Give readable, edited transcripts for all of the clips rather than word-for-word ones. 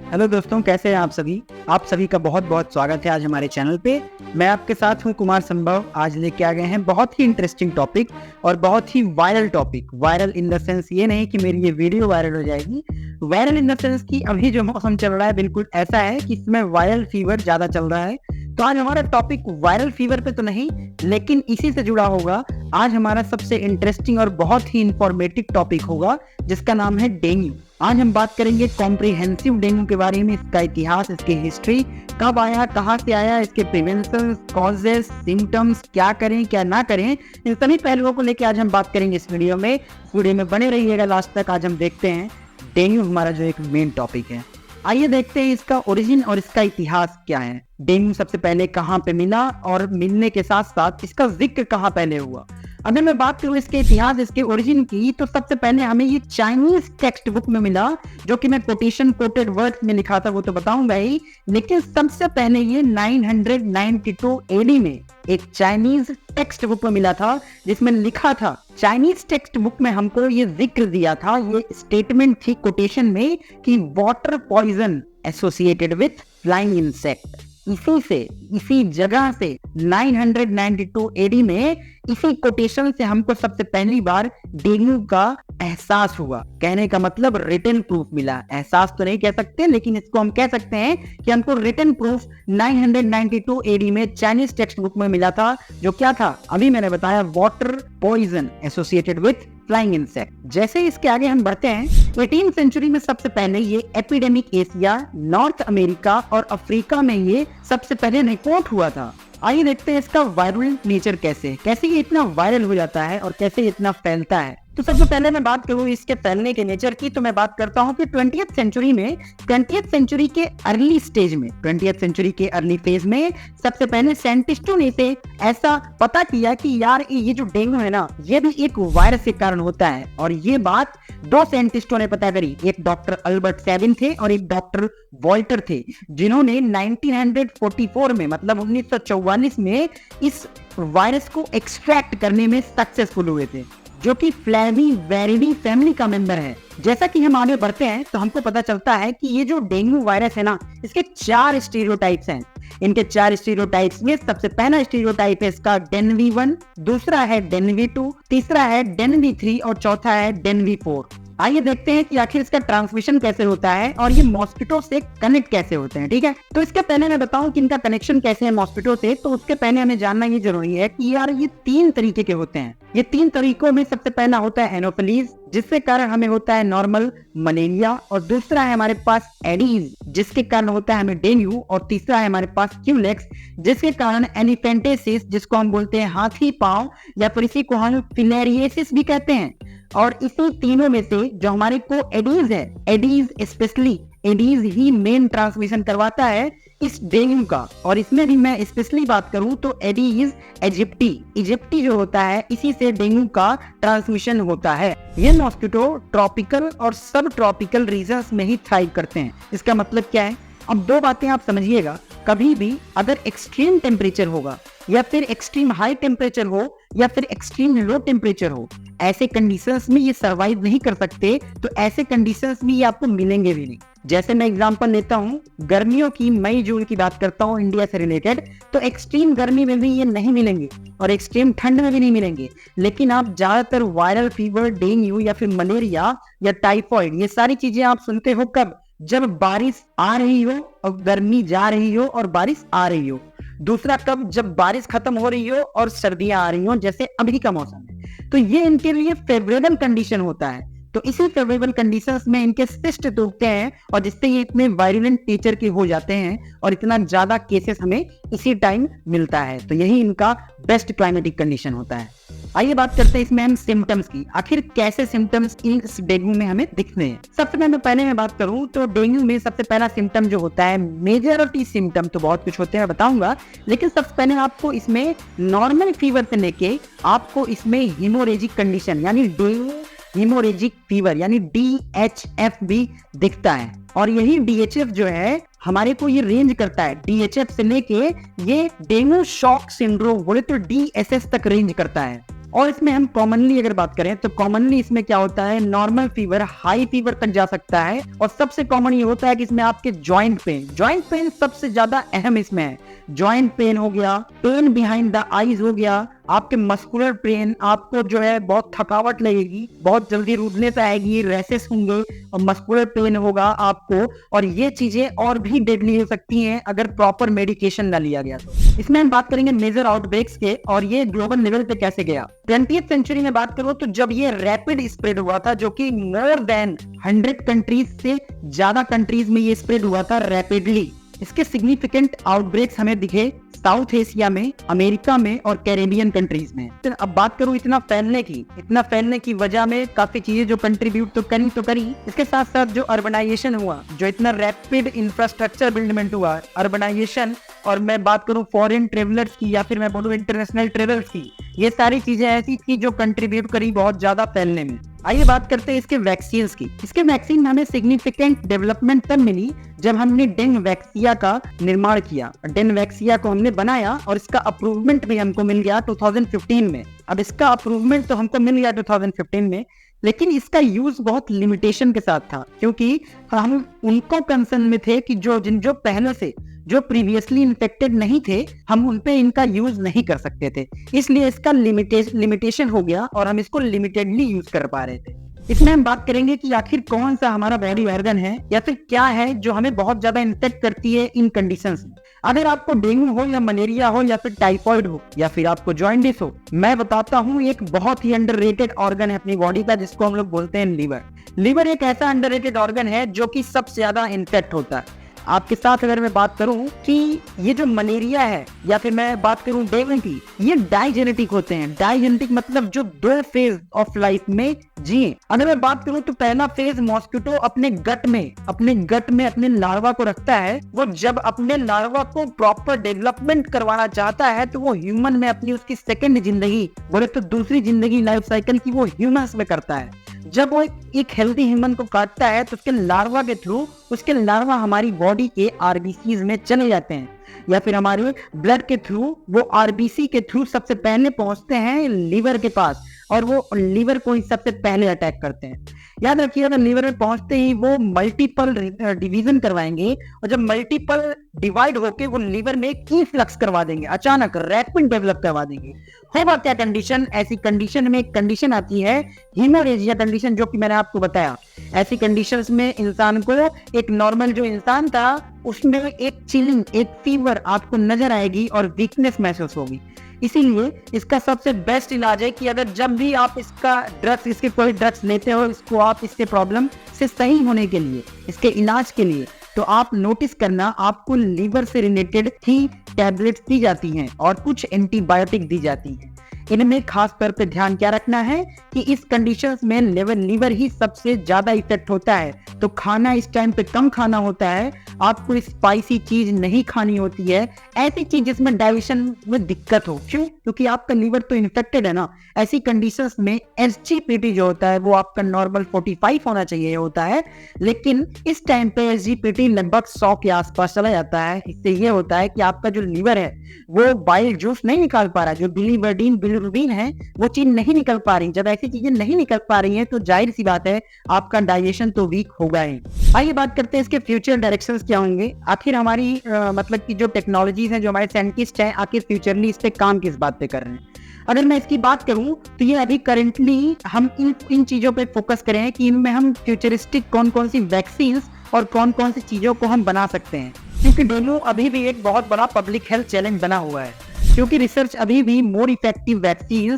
Hello दोस्तों, कैसे हैं आप सभी। आप सभी का बहुत बहुत स्वागत है आज हमारे चैनल पे। मैं आपके साथ हूं कुमार संभव। आज लेके आ गए हैं बहुत ही इंटरेस्टिंग टॉपिक और बहुत ही viral topic. Viral in the sense ये नहीं कि मेरी ये वीडियो वायरल हो जाएगी, वायरल इन द सेंस कि अभी जो मौसम चल रहा है बिल्कुल ऐसा है कि इसमें वायरल फीवर ज्यादा चल रहा है। तो आज हमारा टॉपिक वायरल फीवर पे तो नहीं, लेकिन इसी से जुड़ा होगा। आज हमारा सबसे इंटरेस्टिंग और बहुत ही इंफॉर्मेटिव टॉपिक होगा जिसका नाम है डेंगू। आज हम बात करेंगे कॉम्प्रिहेंसिव डेंगू के बारे में, इसका इतिहास, इसकी हिस्ट्री, कब आया, कहाँ से आया, इसके प्रिवेंशन, कॉजेस, सिम्टम्स, क्या करें क्या ना करें, इन सभी पहलुओं को लेकर आज हम बात करेंगे इस वीडियो में। वीडियो में बने रहिएगा लास्ट तक। आज हम देखते हैं डेंगू हमारा जो एक मेन टॉपिक है। आइए देखते हैं इसका ओरिजिन और इसका इतिहास क्या है। डेंगू सबसे पहले कहाँ पे मिला और मिलने के साथ साथ इसका जिक्र कहाँ पहले हुआ। अगर मैं बात करूं इसके इतिहास, इसके ओरिजिन की, तो सबसे पहले हमें ये चाइनीज टेक्स्ट बुक में मिला, जो कि मैं कोटेशन कोटेड वर्ड्स में लिखा था वो तो बताऊंगा ही, लेकिन सबसे पहले ये 992 एडी में एक चाइनीज टेक्स्ट बुक में मिला था जिसमें लिखा था। चाइनीज टेक्स्ट बुक में हमको ये जिक्र दिया था, ये स्टेटमेंट थी कोटेशन में कि water poison associated with flying insect. इसी जगह से 992 एडी में इसी कोटेशन से हमको सबसे पहली बार डेंगू का एहसास हुआ। कहने का मतलब रिटन प्रूफ मिला। एहसास तो नहीं कह सकते, लेकिन इसको हम कह सकते हैं कि हमको रिटन प्रूफ 992 एडी में चाइनीज टेक्स्ट बुक में मिला था। जो क्या था, अभी मैंने बताया, water poison associated with flying insect. जैसे इसके आगे हम बढ़ते हैं, 18th सेंचुरी में सबसे पहले ये एपिडेमिक एशिया, नॉर्थ अमेरिका और अफ्रीका में ये सबसे पहले रिपोर्ट हुआ था। आइए देखते हैं इसका वायरल नेचर कैसे ये इतना वायरल हो जाता है और कैसे ये इतना फैलता है। तो सबसे पहले मैं बात करूं इसके फैलने के नेचर की, तो मैं बात करता हूं कि 20th सेंचुरी में, 20th सेंचुरी के अर्ली स्टेज में, 20th सेंचुरी के अर्ली फेज में सबसे पहले साइंटिस्टों ने इसे ऐसा पता किया कि यार ये जो डेंगू है ना, ये भी एक वायरस के कारण होता है। और ये बात दो साइंटिस्टों ने पता करी, एक डॉक्टर अल्बर्ट सेबिन थे और एक डॉक्टर वॉल्टर थे, जिन्होंने 1944 में, मतलब 1944 में इस वायरस को एक्सट्रैक्ट करने में सक्सेसफुल हुए थे, जो कि फ्लेविवेरिडी फैमिली का मेंबर है। जैसा कि हम आगे बढ़ते हैं तो हमको पता चलता है कि ये जो डेंगू वायरस है ना, इसके 4 स्टीरियोटाइप्स हैं। इनके 4 स्टीरियोटाइप्स में सबसे पहला स्टीरियोटाइप है इसका डेनवी 1, दूसरा है डेनवी 2, तीसरा है डेनवी 3 और चौथा है डेनवी 4। आइए देखते हैं कि आखिर इसका ट्रांसमिशन कैसे होता है और ये मॉस्किटो से कनेक्ट कैसे होते हैं। ठीक है, तो इसके पहले मैं बताऊं कि इनका कनेक्शन कैसे है मॉस्किटो से, तो उसके पहले हमें जानना ये जरूरी है कि यार ये 3 तरीके के होते हैं। ये 3 तरीकों में सबसे पहला होता है एनोफिलीज, जिसके कारण हमें होता है नॉर्मल मलेरिया, और दूसरा है हमारे पास एडीज, जिसके कारण होता है हमें डेंगू, और तीसरा है हमारे पास क्यूलेक्स, जिसके कारण एलिफेंटेसिस, जिसको हम बोलते हैं हाथी पांव, या फिर इसी को हम फिलेरिएसिस भी कहते हैं। और इसी तीनों में से जो हमारे को एडीज है, एडीज स्पेशली एडीज ही मेन ट्रांसमिशन करवाता है इस डेंगू का। और इसमें भी मैं स्पेशली बात करूं तो एडीज इजिप्टी जो होता है, इसी से डेंगू का ट्रांसमिशन होता है। ये मॉस्किटो ट्रॉपिकल और सब ट्रॉपिकल रीजन्स में ही थ्राइव करते हैं। इसका मतलब क्या है, अब 2 बातें आप समझिएगा। कभी भी अगर एक्सट्रीम टेम्परेचर होगा, या फिर एक्सट्रीम हाई टेम्परेचर हो, या फिर एक्सट्रीम लो टेम्परेचर हो, ऐसे कंडीशंस में ये सरवाइव नहीं कर सकते। तो ऐसे कंडीशंस में ये आपको मिलेंगे भी नहीं। जैसे मैं एग्जांपल लेता हूँ, गर्मियों की, मई जून की बात करता हूँ इंडिया से रिलेटेड, तो एक्सट्रीम गर्मी में भी ये नहीं मिलेंगे और एक्सट्रीम ठंड में भी नहीं मिलेंगे। लेकिन आप ज्यादातर वायरल फीवर, डेंगू या फिर मलेरिया या टाइफॉइड, ये सारी चीजें आप सुनते हो कब, जब बारिश आ रही हो और गर्मी जा रही हो और बारिश आ रही हो। दूसरा कब, जब बारिश खत्म हो रही हो और सर्दियां आ रही हो, जैसे अभी का मौसम है। तो ये इनके लिए फेवरेबल कंडीशन होता है। तो इसी फेवरेबल कंडीशंस में इनके सिस्ट टूटते हैं और जिससे ये इतने वायरुलेंट नेचर के हो जाते हैं और इतना ज्यादा केसेस हमें इसी टाइम मिलता है। तो यही इनका बेस्ट क्लाइमेटिक कंडीशन होता है। आइए बात करते हैं इसमें हम सिम्टम्स की। आखिर कैसे सिम्टम्स इस डेंगू में हमें दिखते हैं। सबसे पहले मैं बात करूं तो डेंगू में सबसे पहला सिम्टम जो होता है, मेजॉरिटी सिम्टम तो बहुत कुछ होते हैं बताऊंगा, लेकिन सबसे पहले आपको इसमें नॉर्मल फीवर से लेके आपको इसमें हीमोरेजिक कंडीशन यानी डेंगू हीमोरेजिक फीवर यानी DHF भी दिखता है। और यही DHF जो है हमारे को ये रेंज करता है, DHF से लेके ये डेंगू शॉक सिंड्रोम बोले तो DSS तक रेंज करता है। और इसमें हम कॉमनली अगर बात करें तो कॉमनली इसमें क्या होता है, नॉर्मल फीवर हाई फीवर तक जा सकता है। और सबसे कॉमन ये होता है कि इसमें आपके जॉइंट पेन सबसे ज्यादा अहम इसमें है। जॉइंट पेन हो गया, पेन बिहाइंड द आईज हो गया, आपके मस्कुलर पेन, आपको जो है बहुत थकावट लगेगी, बहुत जल्दी रूडनेस आएगी, रैशेस होंगे और मस्कुलर पेन होगा आपको। और ये चीजें और भी डेडली हो सकती हैं अगर प्रॉपर मेडिकेशन ना लिया गया तो। इसमें हम बात करेंगे मेजर आउटब्रेक्स के और ये ग्लोबल लेवल पे कैसे गया। 20th सेंचुरी में बात करूं तो जब ये रैपिड स्प्रेड हुआ था, जो कि मोर देन 100 कंट्रीज से ज्यादा कंट्रीज में ये स्प्रेड हुआ था रैपिडली। इसके सिग्निफिकेंट आउटब्रेक्स हमें दिखे साउथ एशिया में, अमेरिका में और कैरेबियन कंट्रीज में। तो अब बात करूं इतना फैलने की वजह में काफी चीजें जो कंट्रीब्यूट तो करी, इसके साथ साथ जो अर्बनाइजेशन हुआ, जो इतना रैपिड इंफ्रास्ट्रक्चर बिल्डमेंट हुआ, अर्बनाइजेशन, और मैं बात करूं फॉरेन ट्रेवलर्स की या फिर मैं बोलूं इंटरनेशनल ट्रेवल्स की, ये सारी चीजें ऐसी थी जो कंट्रीब्यूट करी बहुत ज्यादा फैलने में। आइए बात करते हैं इसके वैक्सीन्स की। इसके वैक्सीन में हमें सिग्निफिकेंट डेवलपमेंट तब मिली जब हमने डेंगवैक्सिया का निर्माण किया। डेंगवैक्सिया को हमने बनाया और इसका अप्रूवमेंट भी हमको मिल गया 2015 में। अब इसका अप्रूवमेंट तो हमको मिल गया 2015 में, लेकिन इसका यूज बहुत लिमिटेशन के साथ था, क्योंकि हम उनको कंसर्न में थे कि जो पहले से जो प्रीवियसली इन्फेक्टेड नहीं थे, हम उन पे इनका यूज नहीं कर सकते थे, इसलिए इसका लिमिटेशन हो गया और हम इसको लिमिटेडली यूज कर पा रहे थे। इसमें हम बात करेंगे कि आखिर कौन सा हमारा बॉडी ऑर्गन है या फिर क्या है जो हमें बहुत ज्यादा इन्फेक्ट करती है इन कंडीशंस में। अगर आपको डेंगू हो या मलेरिया हो या फिर टाइफाइड हो या फिर आपको जॉइंटिस हो, मैं बताता हूँ एक बहुत ही अंडररेटेड ऑर्गन है अपनी बॉडी का, जिसको हम लोग बोलते हैं लीवर। लीवर एक ऐसा अंडररेटेड ऑर्गन है जो कि सबसे ज्यादा इन्फेक्ट होता है। आपके साथ अगर मैं बात करूं कि ये जो मलेरिया है या फिर मैं बात करूं डेंगू की, ये डाइजेनेटिक होते हैं। डाइजेनेटिक मतलब जो 2 फेज ऑफ लाइफ में जिए। अगर मैं बात करूं तो पहला फेज मॉस्किटो अपने गट में अपने लार्वा को रखता है। वो जब अपने लार्वा को प्रॉपर डेवलपमेंट करवाना चाहता है तो वो ह्यूमन में अपनी उसकी सेकंड जिंदगी, बोले तो दूसरी जिंदगी लाइफ साइकिल की, वो ह्यूमंस में करता है। जब वो एक हेल्दी ह्यूमन को काटता है तो उसके लार्वा के थ्रू, उसके लार्वा हमारी बॉडी के आरबीसीज में चले जाते हैं या फिर हमारे ब्लड के थ्रू, वो आरबीसी के थ्रू सबसे पहले पहुंचते हैं लीवर के पास और वो लीवर को ही सबसे पहले अटैक करते हैं। याद रखिएगा, लीवर में पहुंचते ही वो मल्टीपल डिवीजन करवाएंगे और जब मल्टीपल डिवाइड होके वो लीवर में एक इन्फ्लक्स करवा देंगे, अचानक रैपिड डेवलप करवा देंगे। होगा क्या कंडीशन? ऐसी कंडीशन में एक कंडीशन आती है हीमोरेजिया कंडीशन, जो कि मैंने आपको बताया। ऐसी कंडीशंस में इंसान को, एक नॉर्मल जो इंसान था उसमें एक चिलिंग, एक फीवर आपको नजर आएगी और वीकनेस महसूस होगी। इसीलिए इसका सबसे बेस्ट इलाज है कि अगर जब भी आप इसके कोई ड्रग्स लेते हो, इसको आप इसके प्रॉब्लम से सही होने के लिए, इसके इलाज के लिए, तो आप नोटिस करना आपको लीवर से रिलेटेड ही टैबलेट्स दी जाती हैं और कुछ एंटीबायोटिक दी जाती हैं। इनमें खास तौर पे ध्यान क्या रखना है कि इस कंडीशंस में लीवर ही सबसे ज्यादा इफेक्ट होता है, तो खाना इस टाइम पे कम खाना होता है। आपको स्पाइसी चीज नहीं खानी होती है, ऐसी चीज जिसमें डाइजेशन में दिक्कत हो। क्यों? क्योंकि आपका लीवर तो इन्फेक्टेड है ना। ऐसी कंडीशंस में एसजीपीटी जो होता है वो आपका नॉर्मल 45 होना चाहिए होता है, लेकिन इस टाइम पे एसजीपीटी लगभग 100 के आसपास चला जाता है। इससे ये होता है कि आपका जो लीवर है वो बाइल जूस नहीं निकाल पा रहा, जो बिलीवर्डिन है वो चीज नहीं निकल पा रही। जब ऐसी चीजें नहीं निकल पा रही हैं तो जाहिर सी बात है आपका डाइजेशन तो वीक होगा ही। आइए बात करते हैं इसके फ्यूचर डायरेक्शंस क्या होंगे। आखिर हमारी मतलब की जो टेक्नोलॉजीज हैं, जो हमारे साइंटिस्ट हैं, आखिर फ्यूचरली इस पे काम किस बात पे कर रहे हैं। अगर मैं इसकी बात करूं तो ये अभी करेंटली हम इन चीजों पे फोकस करें कि इनमें हम फ्यूचरिस्टिक कौन कौन सी वैक्सीन और कौन कौन सी चीजों को हम बना सकते हैं, क्योंकि डेंगू अभी भी एक बहुत बड़ा पब्लिक हेल्थ चैलेंज बना हुआ है। क्योंकि रिसर्च अभी भी more effective vaccine,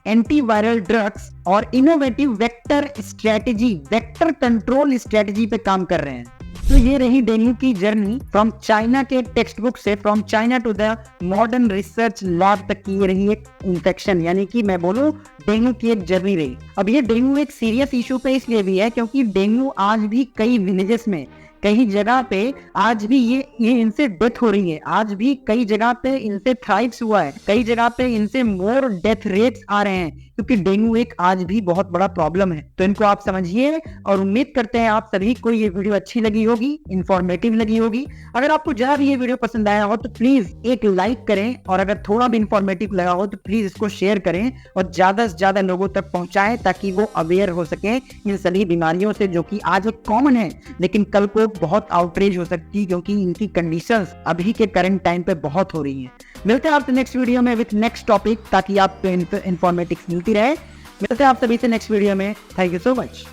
antiviral drugs और इनोवेटिव वेक्टर कंट्रोल स्ट्रेटजी पे काम कर रहे हैं। तो ये रही डेंगू की जर्नी फ्रॉम चाइना के टेक्स्ट बुक से, from China to the modern research lab तक की ये रही एक इन्फेक्शन, यानी कि मैं बोलूं डेंगू की एक जर्नी रही। अब ये डेंगू एक सीरियस इशू पे इसलिए भी है क्योंकि डेंगू आज भी कई विलेजेस में, कई जगह पे आज भी ये इनसे डेथ हो रही है, आज भी कई जगह पे इनसे थ्राइव्स हुआ है, कई जगह पे इनसे मोर डेथ रेट्स आ रहे हैं, क्योंकि डेंगू एक आज भी बहुत बड़ा प्रॉब्लम है। तो इनको आप समझिए और उम्मीद करते हैं आप सभी को ये वीडियो अच्छी लगी होगी, इंफॉर्मेटिव लगी होगी। अगर आपको जरा भी ये वीडियो पसंद आया हो तो प्लीज एक लाइक करें, और अगर थोड़ा भी इंफॉर्मेटिव लगा हो तो प्लीज इसको शेयर करें और ज्यादा से ज्यादा लोगों तक पहुंचाएं, ताकि वो अवेयर हो सके इन सभी बीमारियों से, जो कि आज कॉमन है लेकिन कल को बहुत आउटरीच हो सकती है, क्योंकि इनकी कंडीशंस अभी के करंट टाइम पे बहुत हो रही हैं। मिलते हैं आपसे नेक्स्ट वीडियो में विथ नेक्स्ट टॉपिक, ताकि आपको इंफॉर्मेटिव मिलती रहे। मिलते हैं आप सभी से नेक्स्ट वीडियो में। Thank you so much.